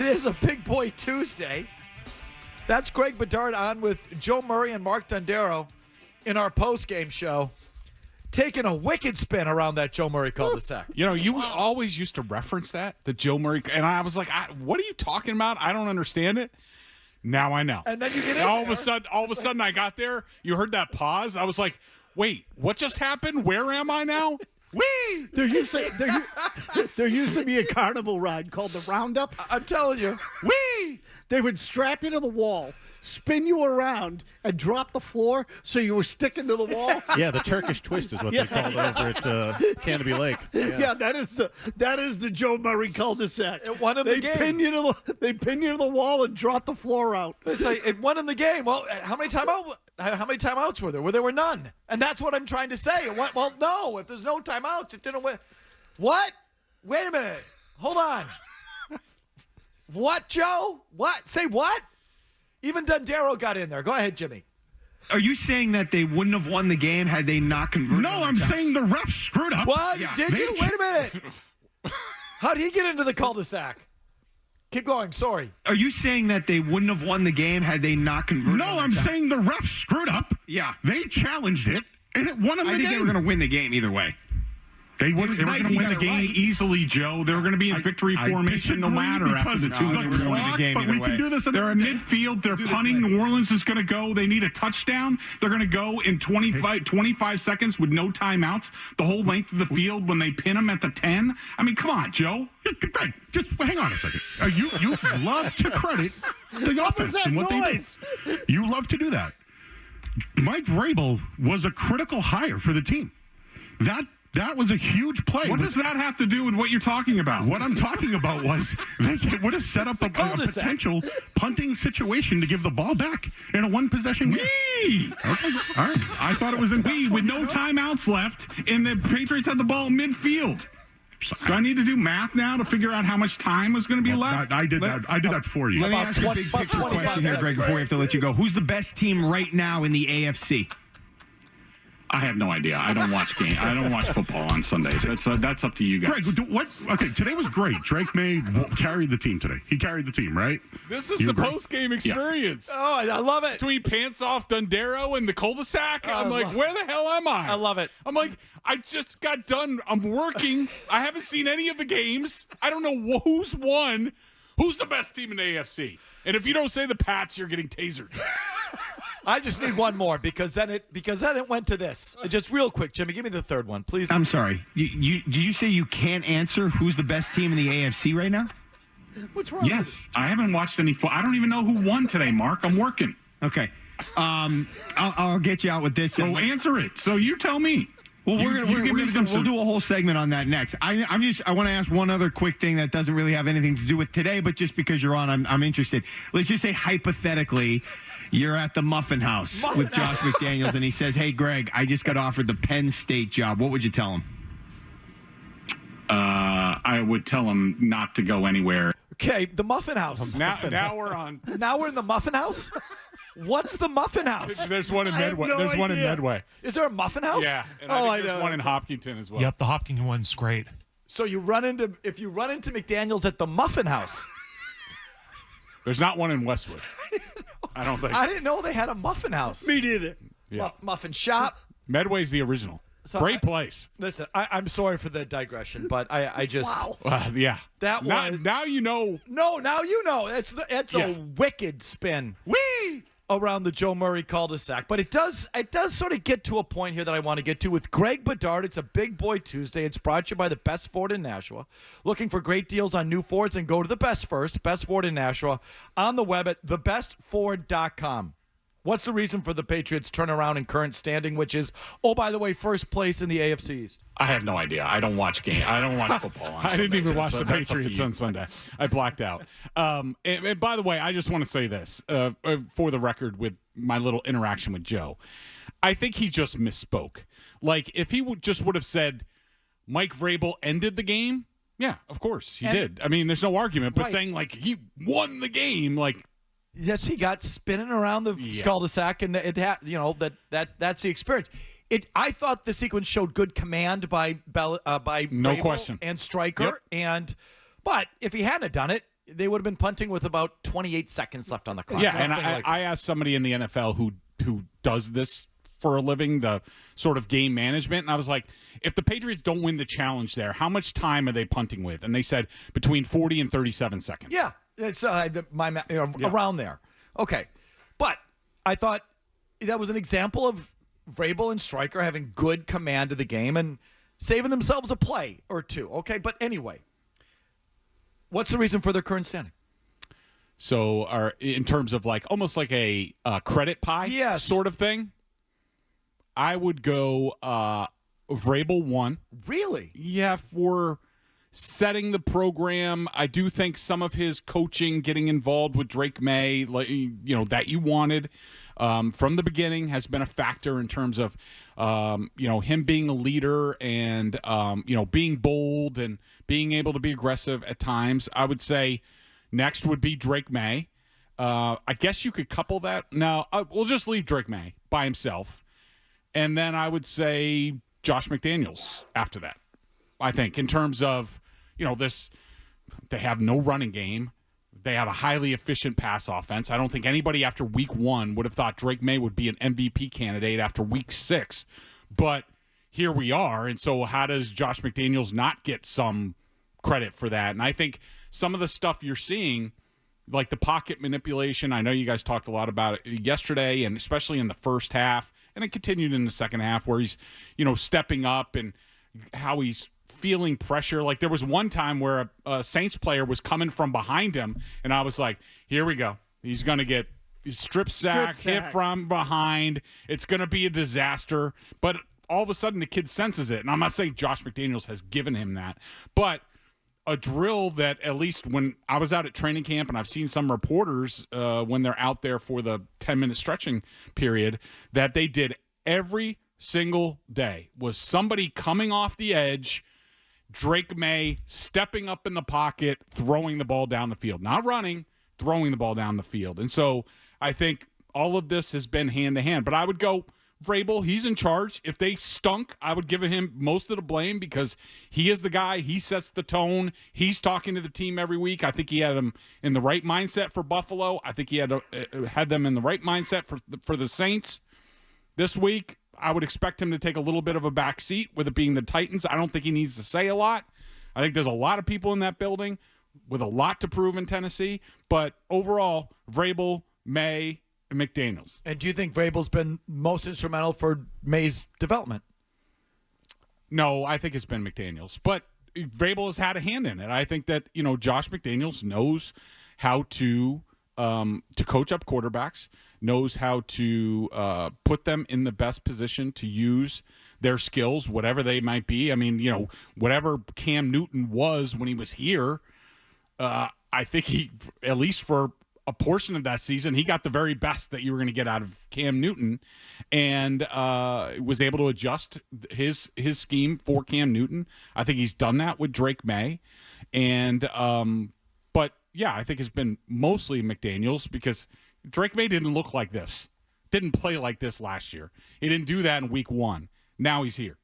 is a Big Boy Tuesday. That's Greg Bedard on with Joe Murray and Mark Dondero in our post-game show, taking a wicked spin around that Joe Murray cul-de-sac. You know, you always used to reference the Joe Murray, and I was like, what are you talking about? I don't understand it. Now I know. And then you get in all of a sudden I got there, you heard that pause. I was like, wait, what just happened? Where am I now? Whee! There used to be a carnival ride called the Roundup. I'm telling you. Whee! They would strap you to the wall, spin you around, and drop the floor so you were sticking to the wall. Yeah, the Turkish twist is what they called it over at Canopy Lake. Yeah, that is the Joe Murray cul-de-sac. It won him the game. They pin you to the wall and drop the floor out. It's like it won him the game. Well, how many timeouts were there? Well, there were none. And that's what I'm trying to say. Well, no, if there's no timeouts, it didn't win. What? Wait a minute. Hold on. What, Joe? What? Say what? Even Dondero got in there. Go ahead, Jimmy. Are you saying that they wouldn't have won the game had they not converted? No, I'm saying the refs screwed up. What? Yeah. Did you? Wait a minute. How'd he get into the cul-de-sac? Keep going. Sorry. Are you saying that they wouldn't have won the game had they not converted? No, I'm saying the refs screwed up. Yeah. They challenged it, and it won them the game. I think they were going to win the game either way. They were going to win the game easily, Joe. They were going to be in victory formation no matter after the two. They were going to win the game but either we way. can do this. They're in midfield. They're punting. New Orleans is going to go. They need a touchdown. They're going to go in 25 seconds with no timeouts, the whole length of the field when they pin them at the 10. I mean, come on, Joe. Greg, just hang on a second. You love to credit the offense and what they do. You love to do that. Mike Vrabel was a critical hire for the team. That was a huge play. What does that have to do with what you're talking about? What I'm talking about was they would have set up a potential punting situation to give the ball back in a one-possession game. Okay, all right. I thought it was in B with no timeouts left, and the Patriots had the ball in midfield. Do I need to do math now to figure out how much time was going to be left? I did that for you. Let me ask you a big picture question here, Greg, before we have to let you go. Who's the best team right now in the AFC? I have no idea. I don't watch game. I don't watch football on Sundays. That's up to you guys. Greg, what? Okay, today was great. Drake Maye carried the team today. He carried the team, right? This is the post-game experience. Yeah. Oh, I love it. Between pants off Dondero and the cul-de-sac, I'm like, where the hell am I? I love it. I'm like, I just got done. I'm working. I haven't seen any of the games. I don't know who's won. Who's the best team in the AFC? And if you don't say the Pats, you're getting tasered. I just need one more because then it went to this. Just real quick, Jimmy, give me the third one, please. I'm sorry. Did you say you can't answer who's the best team in the AFC right now? What's wrong? Yes, I haven't watched any. I don't even know who won today, Mark. I'm working. Okay, I'll get you out with this. So answer it. So you tell me. Well, we'll do a whole segment on that next. I want to ask one other quick thing that doesn't really have anything to do with today, but just because you're on, I'm interested. Let's just say hypothetically, you're at the Muffin House with Josh McDaniels, and he says, "Hey, Greg, I just got offered the Penn State job." What would you tell him? I would tell him not to go anywhere. Okay, the Muffin House. Now we're on. Now we're in the Muffin House? What's the Muffin House? There's one in Medway. No There's one in idea. Medway. Is there a Muffin House? Yeah. And I think there's one in Hopkinton as well. Yep, the Hopkins one's great. So if you run into McDaniels at the Muffin House. There's not one in Westwood. I don't think. I didn't know they had a Muffin House. Me neither. Yeah. Muffin shop. Medway's the original. So great place. Listen, I'm sorry for the digression, but I just yeah. That was now you know. No, now you know. It's a wicked spin. Whee! Around the Joe Murray cul-de-sac. But it does sort of get to a point here that I want to get to with Greg Bedard. It's a Big Boy Tuesday. It's brought to you by the Best Ford in Nashua. Looking for great deals on new Fords? And go to the Best First, Best Ford in Nashua, on the web at thebestford.com. What's the reason for the Patriots' turnaround in current standing, which is, oh, by the way, first place in the AFC East? I have no idea. I don't watch games. I don't watch football on Sundays. I didn't even watch the Patriots on Sunday. I blacked out. And by the way, I just want to say this for the record with my little interaction with Joe. I think he just misspoke. Like, if he just would have said Mike Vrabel ended the game, yeah, of course, he did. I mean, there's no argument. But saying, like, he won the game, like, yes, he got spinning around the cul-de-sac, and that's the experience. I thought the sequence showed good command by no Vrabel question and Stryker, but if he hadn't done it, they would have been punting with about 28 seconds left on the clock. Yeah, and I asked somebody in the NFL who does this for a living, the sort of game management, and I was like, if the Patriots don't win the challenge there, how much time are they punting with? And they said between 40 and 37 seconds. Yeah, it's around there. Okay, but I thought that was an example of Vrabel and Stryker having good command of the game and saving themselves a play or two. Okay, but anyway, what's the reason for their current standing? So, in terms of like almost like a credit pie sort of thing, I would go Vrabel 1. Really? Yeah, for setting the program. I do think some of his coaching, getting involved with Drake Maye, that you wanted from the beginning, has been a factor in terms of him being a leader and being bold and being able to be aggressive at times. I would say next would be Drake Maye. I guess you could couple that. No, we'll just leave Drake Maye by himself. And then I would say Josh McDaniels after that. I think in terms of, they have no running game. They have a highly efficient pass offense. I don't think anybody after week 1 would have thought Drake Maye would be an MVP candidate after week 6. But here we are. And so how does Josh McDaniels not get some credit for that? And I think some of the stuff you're seeing, like the pocket manipulation, I know you guys talked a lot about it yesterday, and especially in the first half, and it continued in the second half where he's, stepping up and how he's feeling pressure. Like there was one time where a Saints player was coming from behind him, and I was like, here we go. He's going to get strip sack, hit from behind. It's going to be a disaster. But all of a sudden the kid senses it. And I'm not saying Josh McDaniels has given him that, but a drill that at least when I was out at training camp, and I've seen some reporters when they're out there for the 10-minute stretching period, that they did every single day was somebody coming off the edge, Drake Maye stepping up in the pocket, throwing the ball down the field. Not running, throwing the ball down the field. And so I think all of this has been hand-to-hand. But I would go Vrabel. He's in charge. If they stunk, I would give him most of the blame because he is the guy. He sets the tone. He's talking to the team every week. I think he had them in the right mindset for Buffalo. I think he had them in the right mindset for the Saints this week. I would expect him to take a little bit of a back seat with it being the Titans. I don't think he needs to say a lot. I think there's a lot of people in that building with a lot to prove in Tennessee. But overall, Vrabel, Maye, and McDaniels. And do you think Vrabel's been most instrumental for Maye's development? No, I think it's been McDaniels. But Vrabel has had a hand in it. I think that, Josh McDaniels knows how to coach up quarterbacks, knows how to put them in the best position to use their skills, whatever they might be. I mean, whatever Cam Newton was when he was here, I think he, at least for a portion of that season, he got the very best that you were going to get out of Cam Newton, and was able to adjust his scheme for Cam Newton. I think he's done that with Drake Maye, and but yeah, I think it's been mostly McDaniels because Drake Maye didn't look like this, didn't play like this last year. He didn't do that in week 1. Now he's here.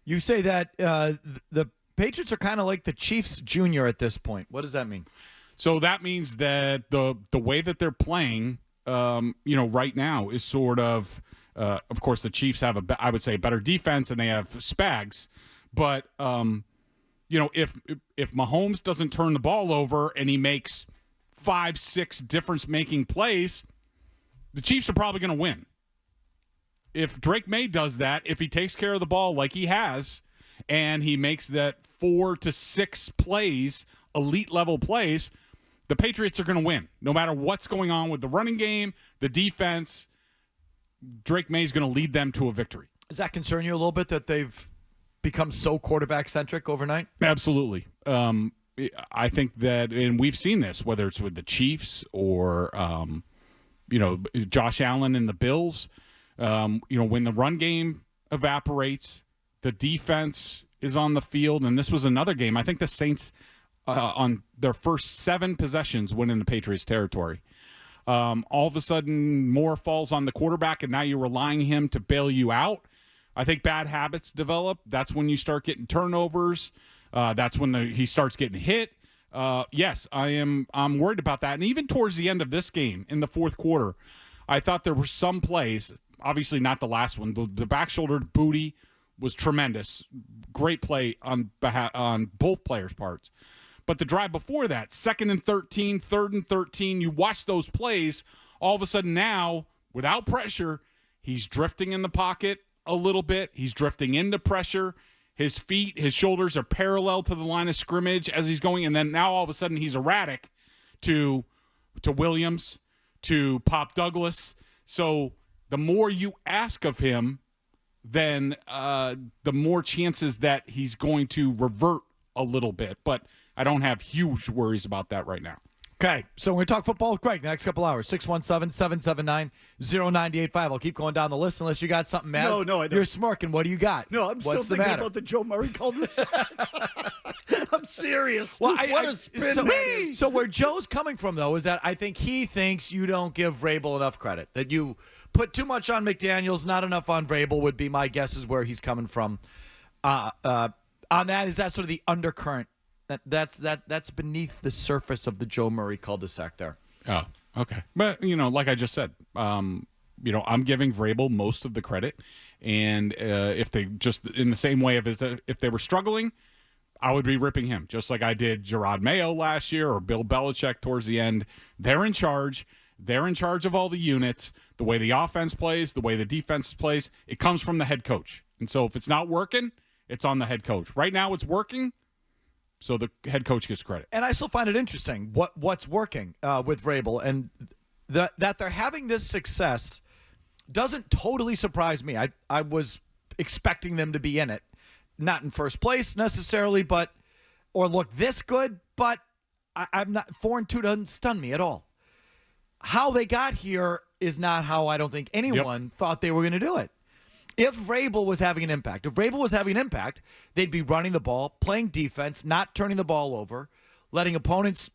You say that the Patriots are kind of like the Chiefs Junior at this point. What does that mean? So that means that the way that they're playing, right now is sort of course, the Chiefs have I would say, better defense and they have Spags. But, if Mahomes doesn't turn the ball over and he makes 5-6 difference-making plays, the Chiefs are probably going to win. If Drake Maye does that, if he takes care of the ball like he has, and he makes that 4 to 6 plays, elite-level plays, the Patriots are going to win. No matter what's going on with the running game, the defense, Drake Maye is going to lead them to a victory. Does that concern you a little bit that they've become so quarterback-centric overnight? Absolutely. I think that, and we've seen this, whether it's with the Chiefs or, Josh Allen and the Bills, when the run game evaporates, the defense is on the field, and this was another game. I think the Saints, on their first 7 possessions, went into Patriots territory. All of a sudden, more falls on the quarterback, and now you're relying on him to bail you out. I think bad habits develop. That's when you start getting turnovers. That's when he starts getting hit. yes, I'm worried about that. And even towards the end of this game, in the fourth quarter, I thought there were some plays, obviously not the last one. The back-shouldered booty was tremendous. Great play on both players' parts. But the drive before that, 2nd and 13, 3rd and 13, you watch those plays, all of a sudden now, without pressure, he's drifting in the pocket a little bit. He's drifting into pressure. His feet, his shoulders are parallel to the line of scrimmage as he's going. And then now all of a sudden he's erratic to Williams, to Pop Douglas. So the more you ask of him, then the more chances that he's going to revert a little bit. But I don't have huge worries about that right now. Okay, so we're going to talk football with Greg the next couple hours. 617-779-0985. I'll keep going down the list unless you got something, Mazz. No, I don't. You're smirking. What do you got? No, I'm still What's the thinking matter? about the Joe Murray cul-de-sac. I'm serious. Well, What a spin so, that is. so where Joe's coming from, though, is that I think he thinks you don't give Vrabel enough credit. That you put too much on McDaniels, not enough on Vrabel would be my guess is where he's coming from. On that, is that sort of the undercurrent? That's beneath the surface of the Joe Murray cul-de-sac there. Oh, okay. But, like I just said, I'm giving Vrabel most of the credit. And if they just, in the same way, if they were struggling, I would be ripping him, just like I did Gerard Mayo last year or Bill Belichick towards the end. They're in charge. They're in charge of all the units. The way the offense plays, the way the defense plays, it comes from the head coach. And so if it's not working, it's on the head coach. Right now it's working. So the head coach gets credit. And I still find it interesting what's working with Vrabel, and that they're having this success doesn't totally surprise me. I was expecting them to be in it, not in first place necessarily, or look this good, but I'm not 4-2 doesn't stun me at all. How they got here is not how I don't think anyone thought they were going to do it. If Vrabel was having an impact, they'd be running the ball, playing defense, not turning the ball over, letting opponents,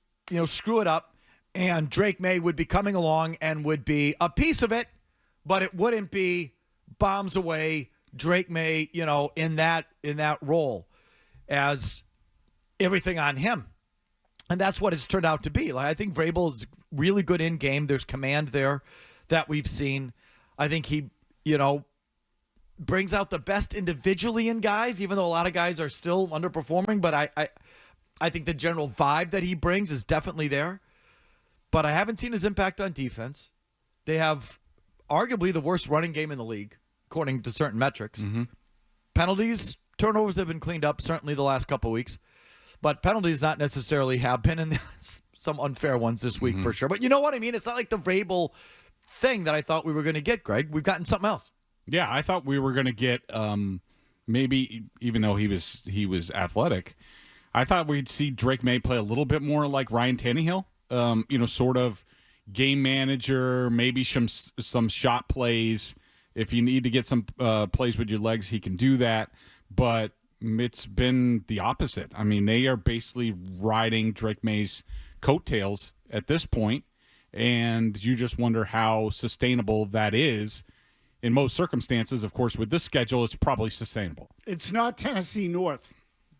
screw it up, and Drake Maye would be coming along and would be a piece of it, but it wouldn't be bombs away Drake Maye, in that role as everything on him. And that's what it's turned out to be. Like, I think Vrabel is really good in game. There's command there that we've seen. I think he, brings out the best individually in guys, even though a lot of guys are still underperforming. But I think the general vibe that he brings is definitely there. But I haven't seen his impact on defense. They have arguably the worst running game in the league, according to certain metrics. Mm-hmm. Penalties, turnovers have been cleaned up, certainly the last couple of weeks. But penalties not necessarily have been, in some unfair ones this week for sure. But you know what I mean? It's not like the Vrabel thing that I thought we were going to get, Greg. We've gotten something else. Yeah, I thought we were going to get maybe, even though he was athletic, I thought we'd see Drake Maye play a little bit more like Ryan Tannehill, sort of game manager, maybe some shot plays. If you need to get some plays with your legs, he can do that. But it's been the opposite. I mean, they are basically riding Drake Maye's coattails at this point, and you just wonder how sustainable that is. In most circumstances, of course, with this schedule, it's probably sustainable. It's not Tennessee North.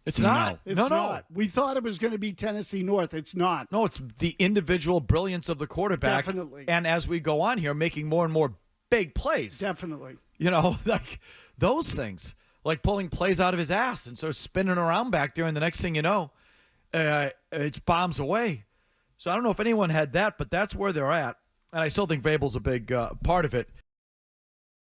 It's not. It's not. We thought it was going to be Tennessee North. It's not. No, it's the individual brilliance of the quarterback. Definitely. And as we go on here, making more and more big plays. Definitely. Like those things, like pulling plays out of his ass and sort of spinning around back there. And the next thing you know, it's bombs away. So I don't know if anyone had that, but that's where they're at. And I still think Vrabel's a big part of it.